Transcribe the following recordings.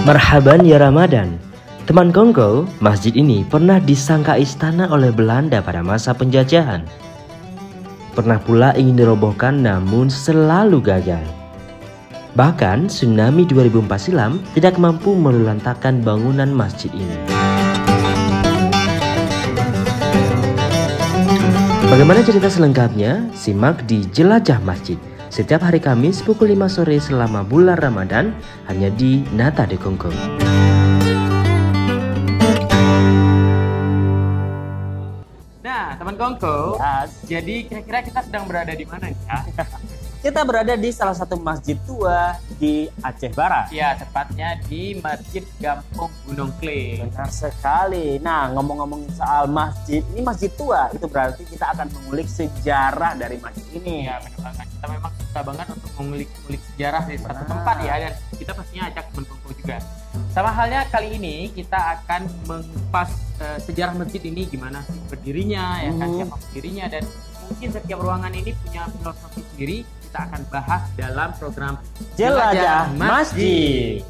Marhaban ya Ramadan. Teman Kongko, masjid ini pernah disangka istana oleh Belanda pada masa penjajahan. Pernah pula ingin dirobohkan namun selalu gagal. Bahkan tsunami 2004 silam tidak mampu meluluhlantahkan bangunan masjid ini. Bagaimana cerita selengkapnya? Simak di Jelajah Masjid setiap hari Kamis pukul 5 sore selama bulan Ramadan hanya di Nata de Kongko. Nah, teman Kongko, Yes. jadi kira-kira kita sedang berada di mana ya? Kita berada di salah satu masjid tua di Aceh Barat. Ya, tepatnya di Masjid Gampong Gunung Kling. Benar sekali. Nah, ngomong-ngomong soal masjid, ini masjid tua, itu berarti kita akan mengulik sejarah dari masjid ini. Ya, benar banget. Kita memang suka banget untuk mengulik sejarah dari satu tempat ya, dan kita pastinya ajak teman Kongko juga. Sama halnya kali ini kita akan mengupas sejarah masjid ini, gimana sih berdirinya, ya kan, siapa pendirinya, dan mungkin setiap ruangan ini punya filosofi sendiri. Kita akan bahas dalam program Jelajah Masjid.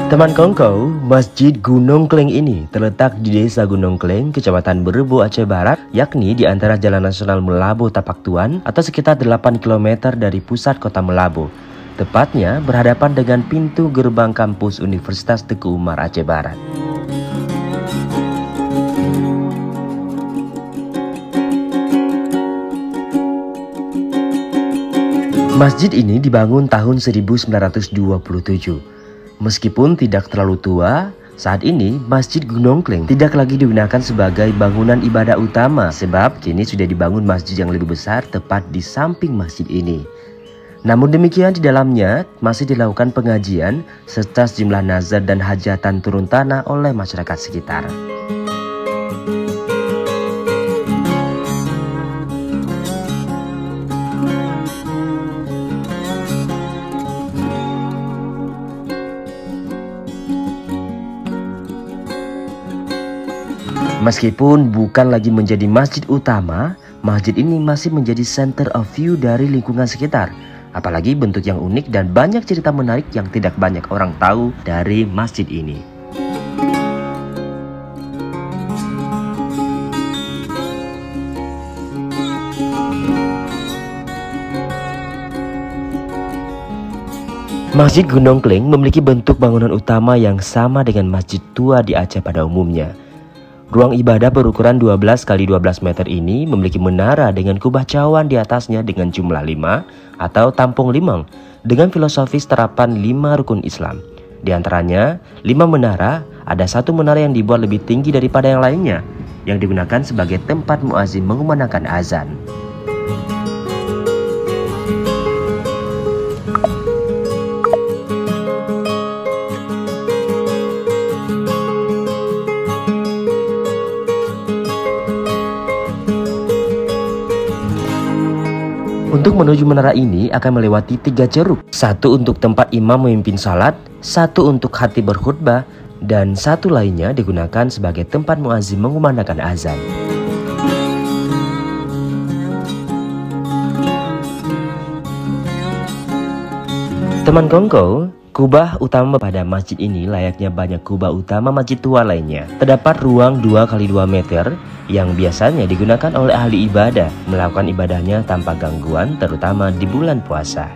Teman Kongko, Masjid Gunung Kling ini terletak di Desa Gunung Kling, Kecamatan Berebo, Aceh Barat, yakni di antara Jalan Nasional Melabo Tapak Tuan atau sekitar 8 km dari pusat kota Melabo. Tepatnya berhadapan dengan pintu gerbang kampus Universitas Teguh Umar Aceh Barat. Masjid ini dibangun tahun 1927. Meskipun tidak terlalu tua, saat ini Masjid Gunung Kling tidak lagi digunakan sebagai bangunan ibadah utama sebab kini sudah dibangun masjid yang lebih besar tepat di samping masjid ini. Namun demikian di dalamnya masih dilakukan pengajian serta sejumlah nazar dan hajatan turun tanah oleh masyarakat sekitar. Meskipun bukan lagi menjadi masjid utama, masjid ini masih menjadi center of view dari lingkungan sekitar. Apalagi bentuk yang unik dan banyak cerita menarik yang tidak banyak orang tahu dari masjid ini. Masjid Gunung Kling memiliki bentuk bangunan utama yang sama dengan masjid tua di Aceh pada umumnya. Ruang ibadah berukuran 12 x 12 meter ini memiliki menara dengan kubah cawan di atasnya dengan jumlah 5 atau tampung limang dengan filosofis terapan 5 rukun Islam. Di antaranya 5 menara, ada 1 menara yang dibuat lebih tinggi daripada yang lainnya yang digunakan sebagai tempat muazin mengumandangkan azan. Untuk menuju menara ini akan melewati 3 ceruk, 1 untuk tempat imam memimpin salat, 1 untuk khatib berkhutbah, dan 1 lainnya digunakan sebagai tempat muazin mengumandangkan azan. Teman Kongko, kubah utama pada masjid ini layaknya banyak kubah utama masjid tua lainnya. Terdapat ruang 2 x 2 meter yang biasanya digunakan oleh ahli ibadah melakukan ibadahnya tanpa gangguan, terutama di bulan puasa.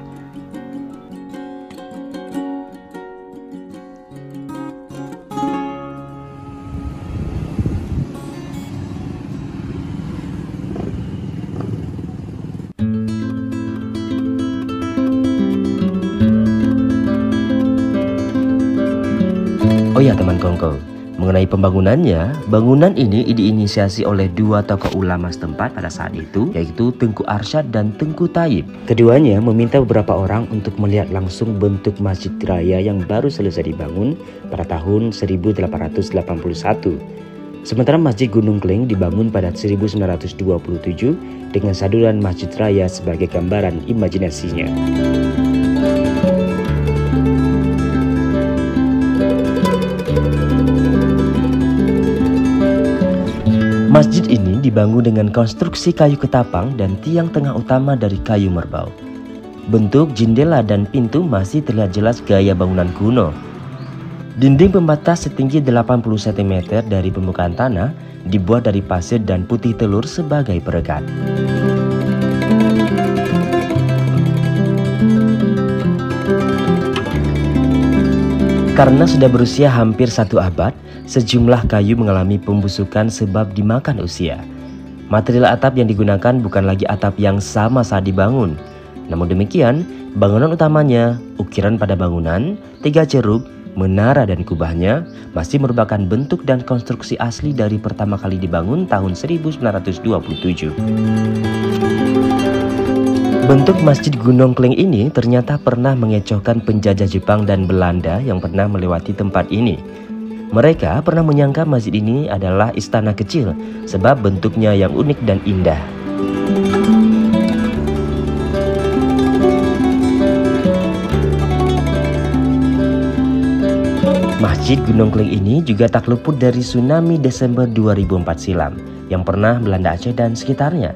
Oh ya teman Kongko, mengenai pembangunannya, bangunan ini diinisiasi oleh 2 tokoh ulama setempat pada saat itu, yaitu Tengku Arsyad dan Tengku Taib. Keduanya meminta beberapa orang untuk melihat langsung bentuk masjid raya yang baru selesai dibangun pada tahun 1881. Sementara Masjid Gunung Kling dibangun pada 1927 dengan saduran Masjid Raya sebagai gambaran imajinasinya. Masjid ini dibangun dengan konstruksi kayu ketapang dan tiang tengah utama dari kayu merbau. Bentuk jendela dan pintu masih terlihat jelas gaya bangunan kuno. Dinding pembatas setinggi 80 cm dari permukaan tanah dibuat dari pasir dan putih telur sebagai perekat. Karena sudah berusia hampir 1 abad, sejumlah kayu mengalami pembusukan sebab dimakan usia. Material atap yang digunakan bukan lagi atap yang sama saat dibangun. Namun demikian, bangunan utamanya, ukiran pada bangunan, 3 ceruk, menara dan kubahnya masih merupakan bentuk dan konstruksi asli dari pertama kali dibangun tahun 1927. Bentuk Masjid Gunung Kling ini ternyata pernah mengecohkan penjajah Jepang dan Belanda yang pernah melewati tempat ini. Mereka pernah menyangka masjid ini adalah istana kecil sebab bentuknya yang unik dan indah. Masjid Gunung Kling ini juga tak luput dari tsunami Desember 2004 silam yang pernah melanda Aceh dan sekitarnya.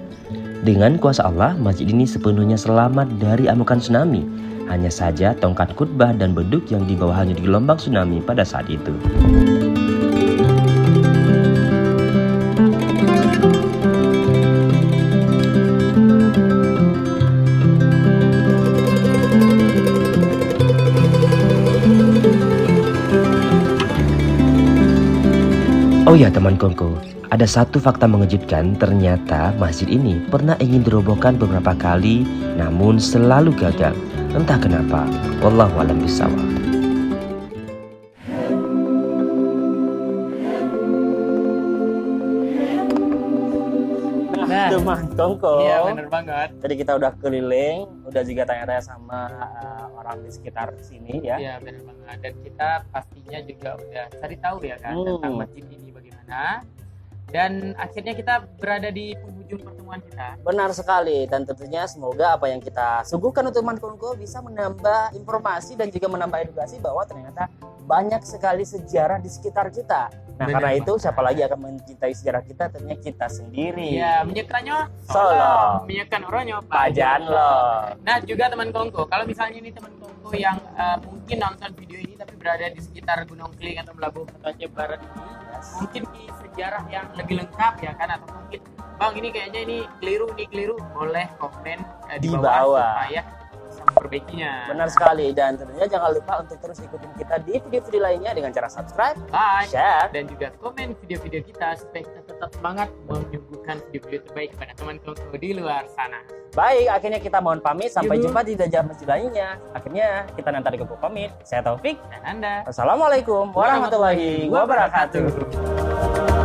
Dengan kuasa Allah, masjid ini sepenuhnya selamat dari amukan tsunami. Hanya saja tongkat khutbah dan beduk yang dibawa hanyut di gelombang tsunami pada saat itu. Oh ya teman Kongko, ada satu fakta mengejutkan, ternyata masjid ini pernah ingin dirobohkan beberapa kali namun selalu gagal. Entah kenapa, wallahu a'lam bishawab. Nah, teman Kongko. Iya bener banget. Tadi kita udah keliling, udah juga tanya-tanya sama orang di sekitar sini ya. Iya bener banget. Dan kita pastinya juga udah cari tahu ya kan tentang masjid ini bagaimana. Dan akhirnya kita berada di penghujung pertemuan kita. Benar sekali, dan tentunya semoga apa yang kita suguhkan untuk teman Kongko bisa menambah informasi dan juga menambah edukasi bahwa ternyata banyak sekali sejarah di sekitar kita. Nah, karena itu siapa lagi akan mencintai sejarah kita? Tentunya kita sendiri. Iya, menyekannya Solo, menyekan orangnya Pajan lo. Nah, juga teman Kongko, kalau misalnya ini teman Kongko yang mungkin nonton video ini tapi berada di sekitar Gunung Kling atau Melabuh atau Aceh Barat ini, mungkin di sejarah yang lebih lengkap ya kan, atau mungkin Bang ini kayaknya ini keliru, boleh komen di bawah supaya bisa memperbaikinya. Benar sekali, dan tentunya jangan lupa untuk terus ikutin kita di video-video lainnya dengan cara subscribe, like, share, dan juga komen video-video kita supaya kita tetap semangat menyuguhkan video-video terbaik kepada teman Kongko di luar sana. Baik, akhirnya kita mohon pamit. Sampai jumpa di sejarah masjid lainnya. Akhirnya kita nanti Kongko pamit. Saya Taufik Dan Anda. Assalamualaikum warahmatullahi wabarakatuh.